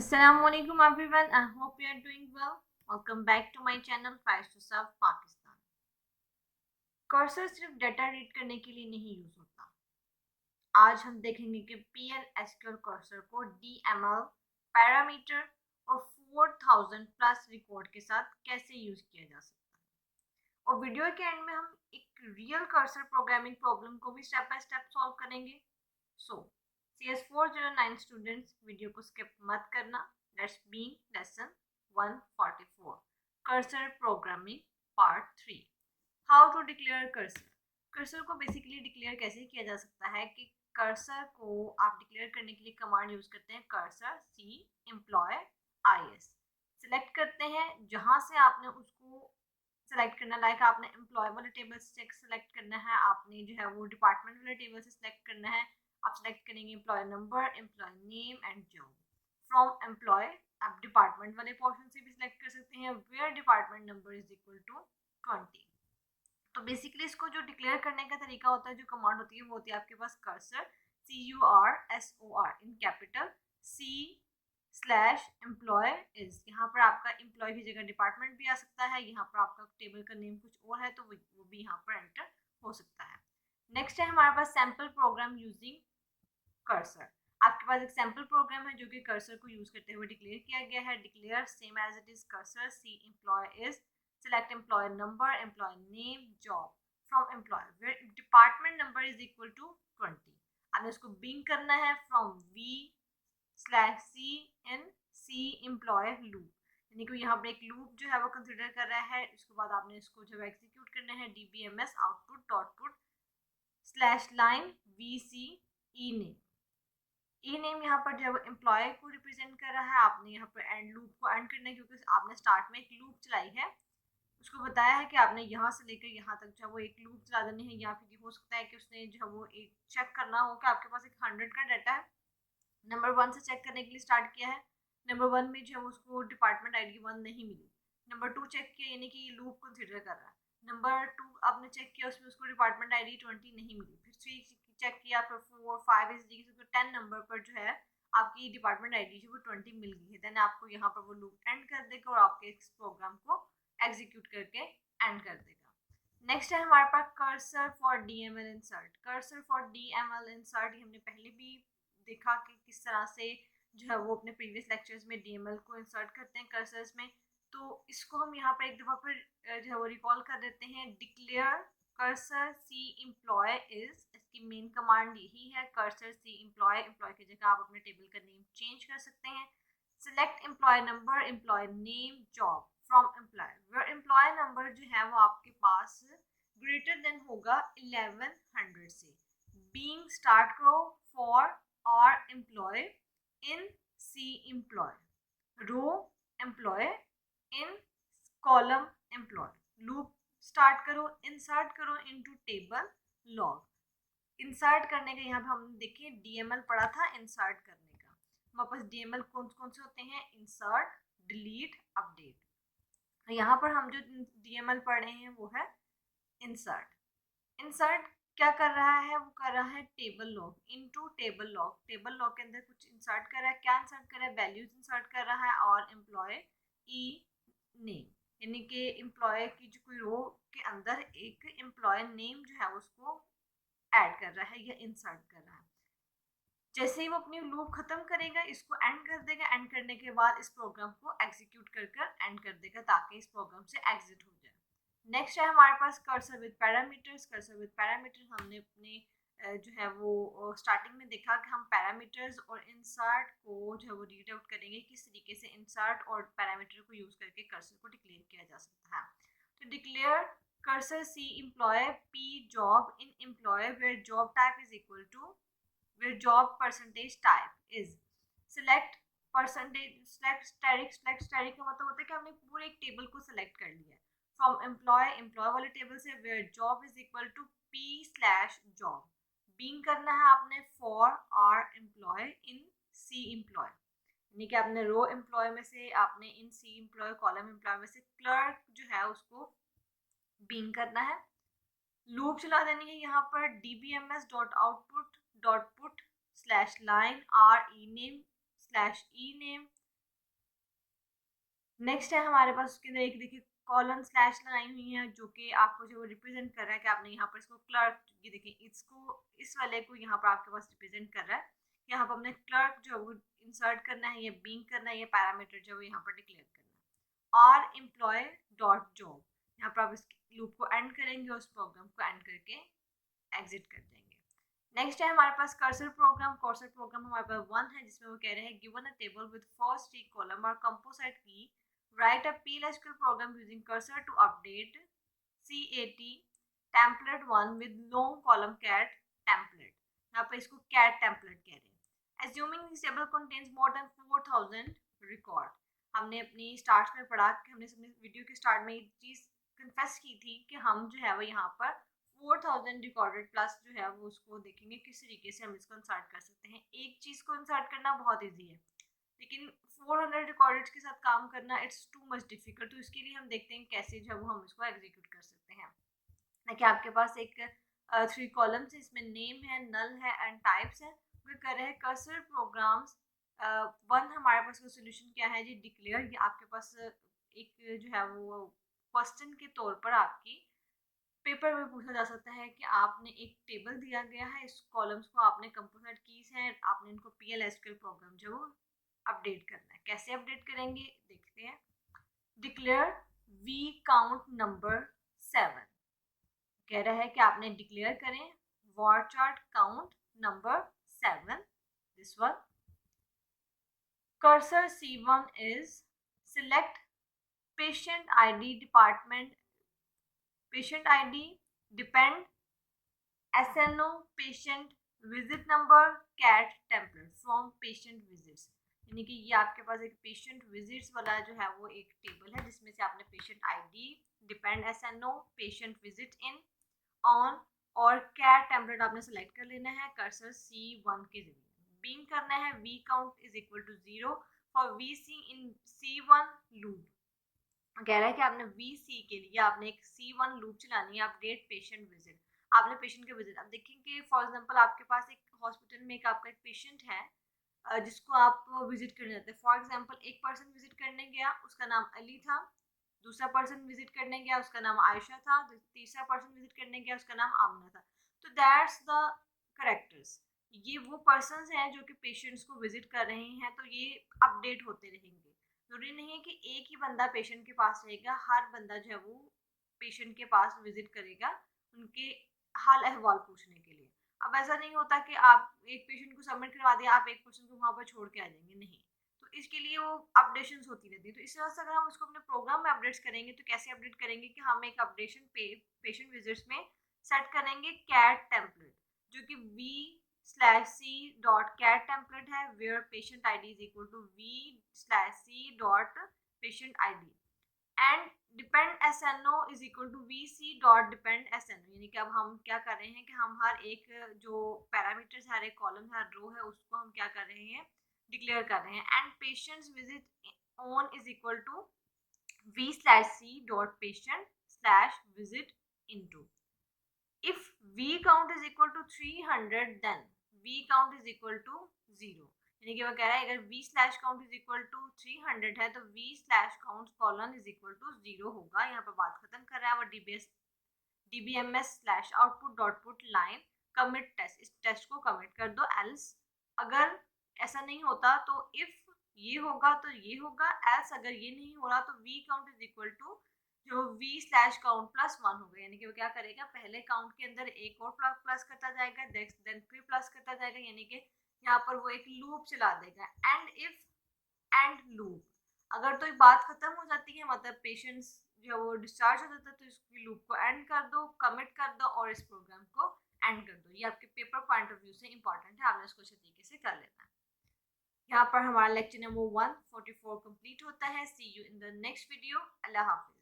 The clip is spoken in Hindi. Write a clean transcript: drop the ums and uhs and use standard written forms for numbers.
Assalamualaikum everyone. I hope you are doing well. Welcome back to my channel Fires to Serve Pakistan. Cursor सिर्फ डेटा रीड करने के लिए नहीं यूज होता। आज हम देखेंगे कि पीएल एसक्यूएल कर्सर को डीएमएल पैरामीटर और 4000 प्लस रिकॉर्ड के साथ कैसे यूज किया जा सकता है। और वीडियो के एंड में हम एक रियल कर्सर प्रोग्रामिंग प्रॉब्लम को भी स्टेप बाय स्टेप सॉल्व करेंगे। सो CS409 स्टूडेंट्स, वीडियो को स्किप मत करना। Let's be lesson 144 cursor programming part 3। How to declare cursor. Cursor को बेसिकली डिक्लेयर कैसे किया जा सकता है कि कर्सर को आप डिक्लेयर करने के लिए कमांड यूज करते हैं cursor C employ IS। Select करते हैं जहां से आपने उसको सेलेक्ट करना, लाइक आपने एम्प्लॉय वाले टेबल से सेलेक्ट करना है, आपने जो है वो डिपार्टमेंट वाले टेबल से सेलेक्ट करना है। आप सेलेक्ट करेंगे employ number, employ name and job. From employ आप डिपार्टमेंट वाले पोर्शन से भी सिलेक्ट कर सकते हैं where department number is equal to 20। तो बेसिकली इसको जो डिक्लेयर करने का तरीका होता है, जो कमांड होती है वो होती है आपके पास कर्सर CURSOR इन कैपिटल C/एम्प्लॉय इज। यहाँ पर आपका एम्प्लॉय की जगह डिपार्टमेंट भी आ सकता है, यहाँ पर आपका टेबल का नेम कुछ और है तो वो भी यहाँ पर एंटर हो सकता है। नेक्स्ट है हमारे पास सैम्पल प्रोग्राम यूजिंग कर्सर। आपके पास एक सैम्पल प्रोग्राम है जो कि कर्सर को यूज करते हुए डिक्लेयर किया गया है। Declare same as it is cursor C employ is, select employer number, employer name, job from employer where department number is equal to 20। आपने इसको बिंग करना है from V/C in C employer loop, यानी कि यहाँ पर एक लूप जो है वो कंसिडर कर रहा है। इसके बाद आपने इसको जो एग्जीक्यूट करना है dbms output dot put /line VC ename। ई नेम यहाँ पर जो है वो एम्प्लॉय को रिप्रेजेंट कर रहा है। आपने यहाँ पर एंड लूप को एंड करना है क्योंकि आपने स्टार्ट में एक लूप चलाई है। उसको बताया है कि आपने यहाँ से लेकर यहाँ तक जो है वो एक लूप चला देनी है, या फिर हो सकता है कि उसने जो है वो एक चेक करना हो कि आपके पास एक 100 का डाटा है, नंबर 1 से चेक करने के लिए स्टार्ट किया है। नंबर 1 में जो है उसको डिपार्टमेंट ID 1 नहीं मिली। नंबर 2 चेक किया, यानी कि ये लूप कंसिडर कर रहा है। नंबर 2 आपने चेक किया, उसमें उसको डिपार्टमेंट ID 20 नहीं मिली। फिर 3 चेक किया, फिर 4 5 इस 10 नंबर पर जो है आपकी डिपार्टमेंट ID जो वो 20 मिल गई है। देन आपको यहाँ पर वो लूप एंड कर देगा और आपके इस प्रोग्राम को एग्जीक्यूट करके एंड कर देगा। नेक्स्ट है हमारे पास cursor for DML insert. Cursor for DML insert हमने पहले भी देखा कि किस तरह से जो है वो अपने प्रीवियस लेक्चर्स में DML को इंसर्ट करते हैं कर्सर्स में। तो इसको हम यहाँ पर एक दफ़ा फिर जो है वो रिकॉल कर देते हैं। Declare cursor C employ is, इसकी मेन कमांड यही है कर्सर सी एम्प्लॉय। एम्प्लॉय की जगह आप अपने टेबल का नेम चेंज कर सकते हैं। Select employ number, employ name, job from employ where employ number जो है वो आपके पास ग्रेटर देन होगा 1100 से। बीइंग स्टार्ट करो फॉर और employ in C employ, row employ in column employ. Loop start करो, इंसर्ट करो इनटू टेबल लॉग। इंसर्ट करने का यहाँ पे हमने देखिए DML पढ़ा था इंसर्ट करने का। हमारे पास DML कौन कौन से होते हैं? Insert, delete, update. यहाँ पर हम जो DML पढ़ रहे हैं वो है इंसर्ट। इंसर्ट क्या कर रहा है? वो कर रहा है table log into table log. Table log के अंदर कुछ इंसर्ट कर रहा है। क्या इंसर्ट कर रहा है? वैल्यूज इंसर्ट कर रहा है और एम्प्लॉय ई नेम, यानी कि एम्प्लॉय की जो कोई रो के अंदर एक एम्प्लॉय नेम जो है उसको ऐड कर रहा है या इंसर्ट कर रहा है। जैसे ही वो अपनी लूप खत्म करेगा इसको एंड कर देगा। एंड करने के बाद इस प्रोग्राम को एग्जीक्यूट कर एंड कर देगा ताकि इस प्रोग्राम से एग्जिट हो जाए। नेक्स्ट है हमारे पास cursor with parameters. Cursor with parameters हमने अपने जो है वो स्टार्टिंग में देखा कि हम पैरामीटर्स और इंसर्ट को जो है वो रीड आउट करेंगे किस तरीके से इंसर्ट और पैरामीटर को यूज करके कर्सर को डिक्लेयर किया जा सकता है। तो declare cursor C employ P job in employ where job type is equal to where job percentage type is। select percentage select static का मतलब होता है कि हमने पूरे एक टेबल को सेलेक्ट कर लिया है फ्रॉम एम्प्लॉय वाले टेबल से where job is equal to p/job। बीइंग करना है आपने for R employ in C employ, यानी कि आपने रो एम्प्लॉय में से आपने in C employ column employ में से क्लर्क जो है उसको बीइंग करना है। लूप चला देनी है यहाँ पर dbms dot output dot put /line r ename /ename next है हमारे पास उसके अंदर एक देखिए कॉलन स्लैश लगाई हुई है जो कि आपको जो रिप्रेजेंट कर रहा है कि आपने यहाँ पर इसको क्लर्क, ये देखिए इसको इस वाले को यहाँ पर आपके पास रिप्रेजेंट कर रहा है। यहाँ पर हमने क्लर्क जो है वो इंसर्ट करना है, ये बीइंग करना है, ये पैरामीटर जो है यहाँ पर डिक्लेयर करना है। और एम्प्लॉय डॉट जॉब, यहाँ पर आप इस लूप को एंड करेंगे और उस प्रोग्राम को एंड करके एग्जिट कर देंगे। नेक्स्ट है हमारे पास कर्सर प्रोग्राम। कर्सर प्रोग्राम हमारे पास 1 है जिसमें वो कह रहे हैं given a table with first 3 column और composite key write a PLSQL program using cursor to update CAT template 1 with long column cat template। यहाँ पे इसको cat template कह रहे हैं। Assuming this table contains more than 4000 record। हमने अपनी स्टार्ट में पढ़ा कि हमने वीडियो के स्टार्ट में ये चीज़ कन्फेस की थी कि हम जो है वो यहाँ पर 4000 रिकॉर्डेड प्लस जो है वो उसको देखेंगे किस तरीके से हम इसको इंसर्ट कर सकते हैं। एक चीज़ को इंसर्ट करना बहुत ईजी है लेकिन 400 रिकॉर्डेड के साथ काम करना इट्स टू मच डिफिकल्ट। तो इसके लिए हम देखते हैं कैसे जो वो हम इसको एग्जीक्यूट कर सकते हैं। देखिए आपके पास एक 3 कॉलम्स है, इसमें नेम है, नल है एंड टाइप्स है। वो कर रहे हैं कर्सर प्रोग्राम्स 1। हमारे पास का सोल्यूशन क्या है जी, डिक्लेयर। ये आपके पास एक जो है वो क्वेश्चन के तौर पर आपकी पेपर में पूछा जा सकता है कि आपने एक टेबल दिया गया है, इस कॉलम्स को आपने कंपोजिट कीज हैं, आपने इनको PLSQL प्रोग्राम जो अपडेट करना है। कैसे अपडेट करेंगे देखते हैं। डिक्लेयर वी काउंट नंबर 7 कह रहा है कि आपने डिक्लेयर करें varchar count number 7, this one. cursor C1 is select patient ID department, patient ID depend SNO patient visit number cat template from patient visits। यानी कि ये आपके पास एक पेशेंट विजिट्स वाला जो है वो एक टेबल है जिसमें से आपने patient ID, depend SNO, patient visit in, on और कैट टेम्पलेट आपने सेलेक्ट कर लेना है कर्सर C1 के जरिए। बीइंग करना है V count is equal to 0 for VC in C1 loop. कह रहा है कि आपने VC के लिए आपने एक C1 लूप चलानी है, अपडेट पेशेंट विजिट। आपने पेशेंट के विजिट, अब देखेंगे फॉर एग्जांपल आपके पास एक हॉस्पिटल में एक आपका एक पेशेंट है जिसको आप विजिट करने जाते हैं। फॉर एग्जांपल एक पर्सन विजिट करने गया, उसका नाम अली था। दूसरा पर्सन विजिट करने गया, उसका नाम आयशा था। तीसरा पर्सन विजिट करने गया, उसका नाम आमना था। तो दैट्स द करेक्टर्स, ये वो पर्सन्स हैं जो कि पेशेंट्स को विजिट कर रहे हैं, तो ये अपडेट होते रहेंगे। जरूरी नहीं है कि एक ही बंदा पेशेंट के पास रहेगा, हर बंदा जो है वो पेशेंट के पास विजिट करेगा उनके हाल अहवाल पूछने के लिए। अब ऐसा नहीं होता कि आप एक पेशेंट को सबमिट करवा दिया, आप एक पर्सन को वहाँ पर छोड़ के आ जाएंगे, नहीं। तो इसके लिए वो अपडेशंस होती रहती है। तो इस तरह से अगर हम उसको अपने प्रोग्राम में अपडेट्स करेंगे तो कैसे अपडेट करेंगे कि हम एक अपडेशन पे पेशेंट विजिट्स में सेट करेंगे कैट टेम्पलेट जो कि v/c.cat template है where patient id is equal to v/c.patient id and depend SNO is equal to vc.depend SNO। यानी कि अब हम क्या कर रहे हैं कि हम हर एक जो पैरामीटर्स, हर एक कॉलम, हर रो है उसको हम क्या कर रहे हैं, डिक्लेयर कर रहे हैं। And patients visit on is equal to v/c.patient/visit into। if v count is equal to 300 then v count is equal to 0। यानी कि वो कह रहा है अगर v/count is equal to 300 है तो v/count colon is equal to 0 होगा। यहाँ पर बात खत्म कर रहा है वो dbms/output.put line commit test, इस टेस्ट को कमिट कर दो। एल्स अगर ऐसा नहीं होता तो if ये होगा तो ये होगा, एल्स अगर ये नहीं हो रहा तो v count is equal to जो v/count +1 होगा। यानी कि वो क्या करेगा, पहले काउंट के अंदर एक और प्लस करता जाएगा, देन फिर प्लस करता जाएगा। यानी कि यहाँ पर वो एक लूप चला देगा। एंड इफ एंड लूप, अगर तो बात खत्म हो जाती है मतलब पेशेंट्स जो वो डिस्चार्ज हो जाता है तो इसकी लूप को एंड कर दो, कमिट कर दो और इस प्रोग्राम को एंड कर दो। ये आपके पेपर पॉइंट ऑफ व्यू से इंपॉर्टेंट है, आपने इसको अच्छे तरीके से कर लेना है। यहाँ पर हमारा लेक्चर नंबर 144 कंप्लीट होता है। See you in the next video. अल्लाह हाफिज।